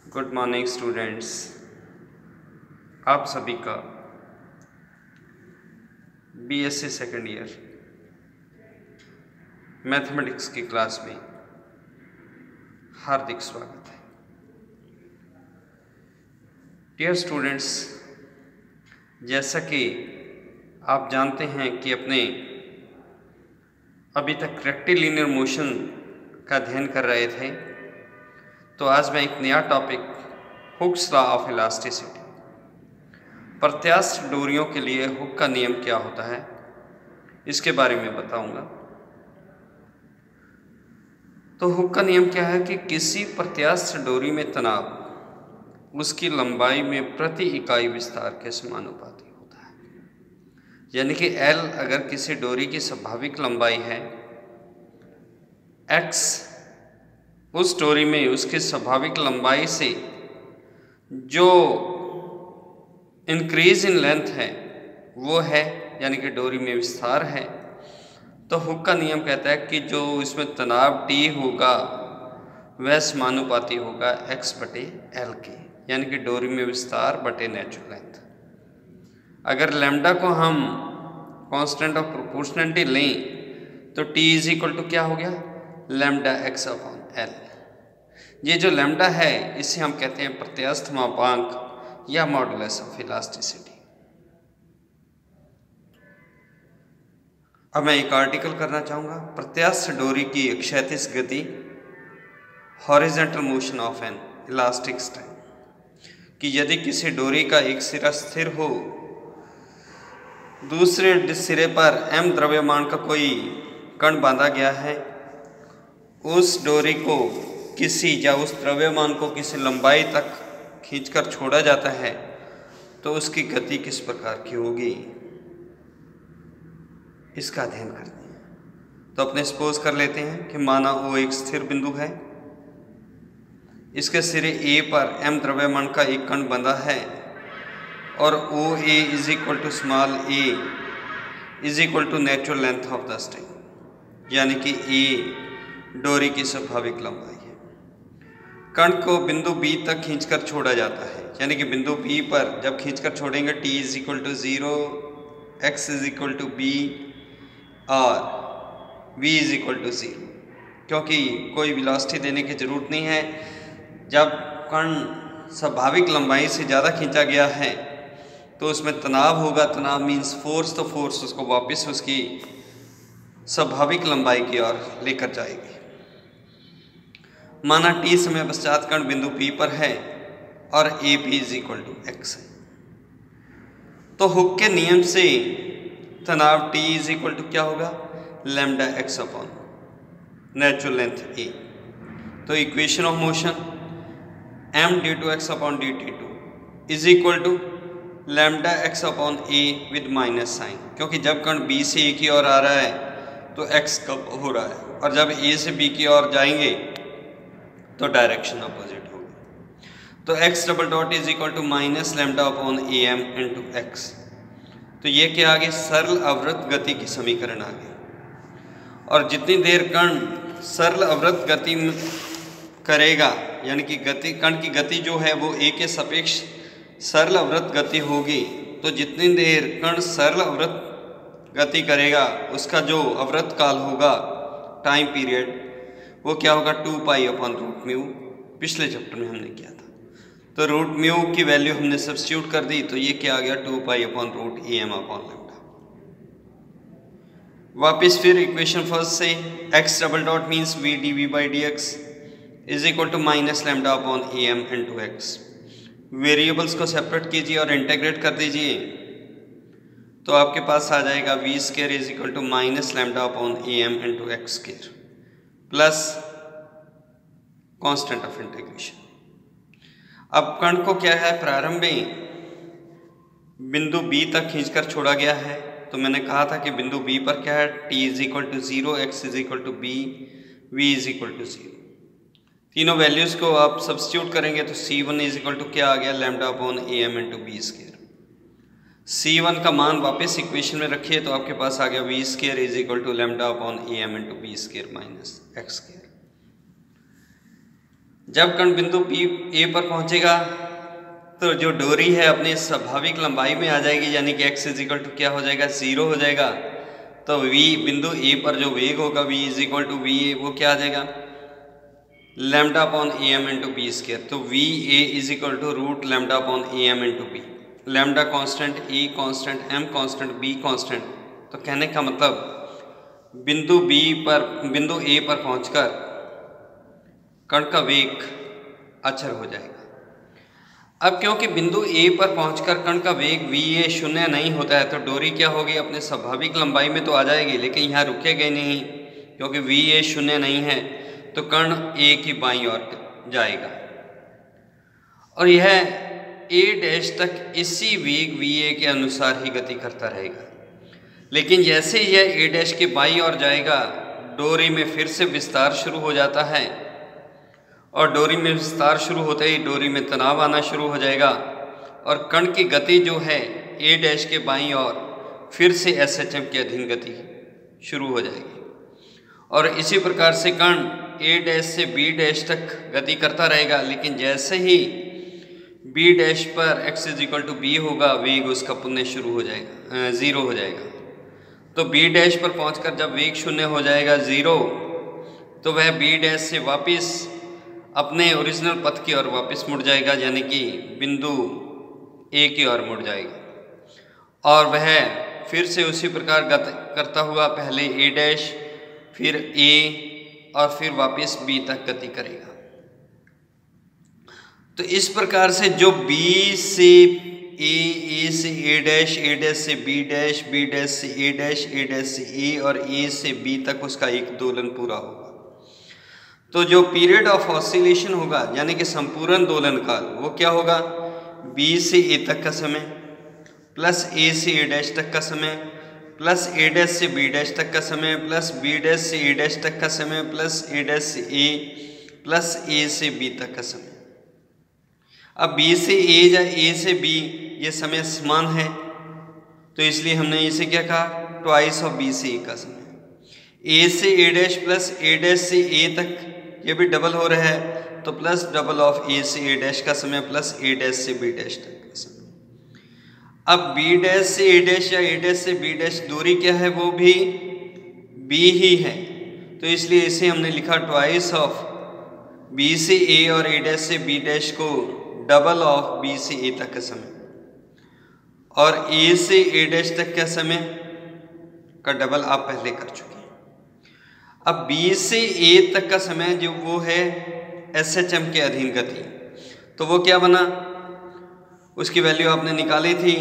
Good morning students. आप सभी का बीएससी सेकेंड ईयर मैथमेटिक्स की क्लास में हार्दिक स्वागत है। डियर स्टूडेंट्स, जैसा कि आप जानते हैं कि अपने अभी तक रेक्टिलिनियर मोशन का अध्ययन कर रहे थे, तो आज मैं एक नया topic Hooke's law of elasticity, प्रत्यास्थ डोरियों के लिए हुक का नियम क्या होता है, इसके बारे में बताऊंगा। तो हुक का नियम क्या है कि किसी प्रत्यास्थ डोरी में तनाव उसकी लंबाई में प्रति इकाई विस्तार के समानुपाती होता है। यानी कि L अगर किसी डोरी की स्वाभाविक लंबाई है, X उस डोरी में उसकी स्वाभाविक लंबाई से जो इंक्रीज इन लेंथ है वो है, यानी कि डोरी में विस्तार है, तो हुक का नियम कहता है कि जो इसमें तनाव T होगा वह समानुपाती होगा X बटे L के, यानी कि डोरी में विस्तार बटे नेचुरल लेंथ। अगर लैम्डा को हम कांस्टेंट ऑफ प्रोपोर्शनलिटी लें तो T इज इक्वल टू क्या हो गया, लैम्डा X अपॉन L। ये जो लैम्डा है इसे हम कहते हैं प्रत्यास्थ मापांक या मॉडुलस ऑफ इलास्टिसिटी। अब मैं एक आर्टिकल करना चाहूँगा, प्रत्यास्थ डोरी की क्षैतिज गति, horizontal motion of N elastic string, कि यदि किसी डोरी का एक सिरा स्थिर हो, दूसरे सिरे पर m द्रव्यमान का कोई कण बांधा गया है, उस डोरी को किसी या उस द्रव्यमान को किसी लंबाई तक खींचकर छोड़ा जाता है, तो उसकी गति किस प्रकार की होगी, इसका अध्ययन करते हैं। तो अपने सपोज कर लेते हैं कि माना वो एक स्थिर बिंदु है, इसके सिरे A पर m द्रव्यमान का एक कण बंधा है और OA is equal to small a is equal to natural length of the string, यानी कि A डोरी की स्वाभाविक लंबाई है। कण को बिंदु B तक खींचकर छोड़ा जाता है, यानी कि बिंदु B पर जब खींचकर छोड़ेंगे T is equal to 0, X is equal to B और V इज इक्वल टू 0, क्योंकि कोई वेलोसिटी देने की जरूरत नहीं है। जब कण स्वाभाविक लंबाई से ज़्यादा खींचा गया है तो उसमें तनाव होगा, तनाव मीन्स फोर्स, तो फोर्स उसको वापस उसकी स्वाभाविक लंबाई की ओर लेकर जाएगी। माना T समय पश्चात कण बिंदु P पर है और AP is equal to X है, तो हुक के नियम से तनाव T इज इक्वल टू क्या होगा, lambda X upon natural length A। तो equation of motion m d2 x upon dt2 is equal to lambda x upon A with minus sign, क्योंकि जब कण B से A की ओर आ रहा है तो x कब हो रहा है, और जब A से B की ओर जाएंगे तो डायरेक्शन अपोजिट होगी। तो x double dot is equal to minus lambda upon am into x. तो ये क्या आ गया, सरल अवृत्त गति की समीकरण आ गई। और जितनी देर कण सरल अवृत्त गति करेगा, यानी कि गति कण की गति जो है वो A के सापेक्ष सरल अवृत्त गति होगी, तो जितनी देर कण सरल अवृत्त गति करेगा उसका जो अवृत्त काल होगा, टाइम पीरियड, वो क्या होगा, 2 पाई अपॉन रूट म्यू। पिछले चैप्टर में हमने किया था, तो रूट म्यू की वैल्यू हमने सब्स्टिट्यूट कर दी, तो ये क्या आ गया, 2 pi upon root am upon lambda. वापिस फिर इक्वेशन फर्स्ट से x double dot means v dv by dx is equal to minus lambda upon am into x. Variables को सेपरेट कीजिए और इंटेग्रेट कर दीजिए, तो आपके पास आ जाएगा v square is equal to minus lambda upon am into x square plus constant of integration. अब कण को क्या है, प्रारंभ में बिंदु B तक खींचकर छोड़ा गया है, तो मैंने कहा था कि बिंदु B पर क्या है, T is equal to 0, X is equal to B, V is equal to 0। तीनों वैल्यूज को आप सब्स्टिट्यूट करेंगे तो C1 इज इक्वल टू क्या आ गया, lambda upon am into B square. C1 का मान वापस इक्वेशन में रखिए तो आपके पास आ गया v square is equal to lambda upon am into B square minus x square. जब कण बिंदु पी ए पर पहुंचेगा तो जो डोरी है अपनी स्वाभाविक लंबाई में आ जाएगी, यानी कि x इजिकल टू क्या हो जाएगा, 0 हो जाएगा। तो v बिंदु ए पर जो वेग होगा v equal to V A, वो क्या आ जाएगा, लैम्डा अपॉन ए एम इंटू बी स्क्वायर। तो V A equal to root lambda upon A M into B. Lambda constant, A constant, M constant, B constant. तो कहने का मतलब बिंदु ए पर पहुंचकर कण का वेग अचर हो जाएगा। अब क्योंकि बिंदु ए पर पहुंचकर कण का वेग वी ए शून्य नहीं होता है, तो डोरी क्या होगी, अपने स्वाभाविक लंबाई में तो आ जाएगी, लेकिन यहाँ रुकेगी नहीं, क्योंकि वी ए शून्य नहीं है। तो कण ए की बाईं ओर जाएगा और यह ए डैश तक इसी वेग वी ए के अनुसार ही गति करता रहेगा। लेकिन जैसे यह ए डैश के बाईं ओर जाएगा, डोरी में फिर से विस्तार शुरू हो जाता है और डोरी में विस्तार शुरू होते ही डोरी में तनाव आना शुरू हो जाएगा और कण की गति जो है ए डैश के बाईं ओर फिर से SHM के अधीन गति शुरू हो जाएगी। और इसी प्रकार से कण ए डैश से बी डैश तक गति करता रहेगा, लेकिन जैसे ही बी डैश पर x इजिकल टू बी होगा, वेग उसका पुनः शुरू हो जाएगा, 0 हो जाएगा। तो बी डैश पर पहुंचकर जब वेग शून्य हो जाएगा, 0, तो वह बी डैश से वापस अपने ओरिजिनल पथ की ओर वापस मुड़ जाएगा, यानी कि बिंदु ए की ओर मुड़ जाएगा और वह फिर से उसी प्रकार गति करता हुआ पहले ए डैश, फिर ए और फिर वापस बी तक गति करेगा। तो इस प्रकार से जो बी से ए से ए डैश से बी डैश, बी डैश से ए डैश से ए और ए से बी तक उसका एक दोलन पूरा होगा। तो जो पीरियड ऑफ ऑसिलेशन होगा, यानी कि संपूर्ण दोलन काल, वो क्या होगा, बी से ए तक का समय प्लस ए से ए डैश तक का समय प्लस ए डैश से बी डैश तक का समय प्लस बी डैश से ए डैश तक का समय प्लस ए डैश से ए प्लस ए से बी तक का समय। अब बी से ए या ए से बी ये समय समान है, तो इसलिए हमने इसे क्या कहा, ट्वाइस ऑफ बी से ए का समय। ए से A dash plus A dash से ए तक ये भी डबल हो रहा है, तो प्लस डबल ऑफ ए से ए डैश का समय प्लस ए डैश से बी डैश तक का समय। अब बी डैश से ए डैश या ए डैश से बी डैश दूरी क्या है, वो भी बी ही है, तो इसलिए इसे हमने लिखा ट्वाइस ऑफ बी से ए और ए डैश से बी डैश को डबल ऑफ बी से ए तक का समय और ए से ए डैश तक का समय का डबल आप पहले कर चुके हैं। अब बी से ए तक का समय जो वो है SHM के अधीन गति, तो वो क्या बना, उसकी वैल्यू आपने निकाली थी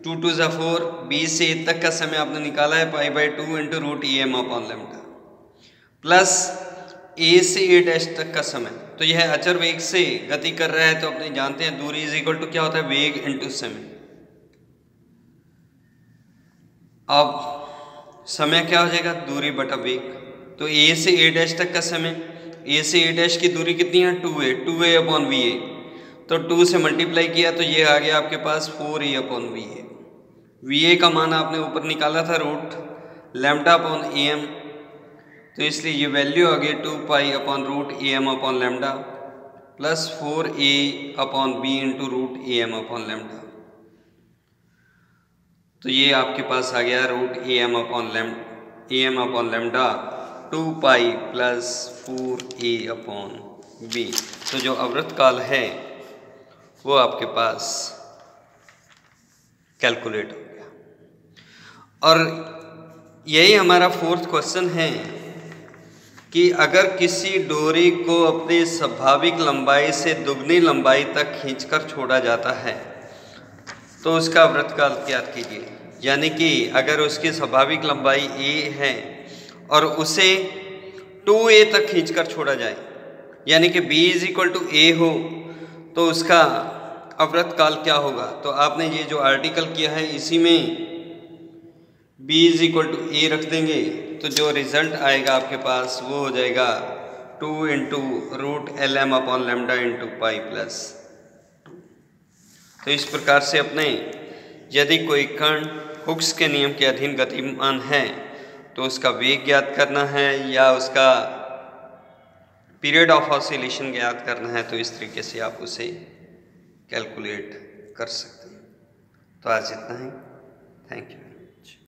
2 2 4, बी से ए तक का समय आपने निकाला है π/2 into root EM upon lambda plus A से ए डैश तक का समय। तो यह अचर वेग से गति कर रहा है, तो अपने जानते हैं दूरी इज इक्वल टू क्या होता है, वेग इंटू समय। अब समय क्या हो जाएगा, दूरी बटा वेग। तो ए से ए डैश तक का समय, ए से ए डैश की दूरी कितनी है, 2a अपॉन वी ए, तो 2 से मल्टीप्लाई किया तो ये आ गया आपके पास 4a upon v a. V a का मान आपने ऊपर निकाला था रूट लैम्डा अपॉन ए एम, तो इसलिए ये वैल्यू आ गई 2 pi upon root a m upon lambda plus 4a upon b into root a m upon lambda. तो ये आपके पास आ गया root a m upon lambda 2 pi plus 4a upon b. तो जो अवृत काल है वो आपके पास कैलकुलेट हो गया। और यही हमारा 4th क्वेश्चन है कि अगर किसी डोरी को अपनी स्वाभाविक लंबाई से दुगनी लंबाई तक खींचकर छोड़ा जाता है तो उसका वृत्तकाल ज्ञात कीजिए। यानी कि अगर उसकी स्वाभाविक लंबाई a है और उसे 2a तक खींचकर छोड़ा जाए, यानी कि b is equal to a हो, तो उसका अवृत काल क्या होगा। तो आपने ये जो आर्टिकल किया है इसी में b is equal to a रख देंगे, तो जो रिजल्ट आएगा आपके पास वो हो जाएगा 2 into root l m upon lambda into pi plus 2। तो इस प्रकार से अपने यदि कोई कण हुक्स के नियम के अधीन गतिमान है तो उसका वेग ज्ञात करना है या उसका पीरियड ऑफ ऑसिलेशन ज्ञात करना है तो इस तरीके से आप उसे कैलकुलेट कर सकते हैं। तो आज इतना ही, थैंक यू।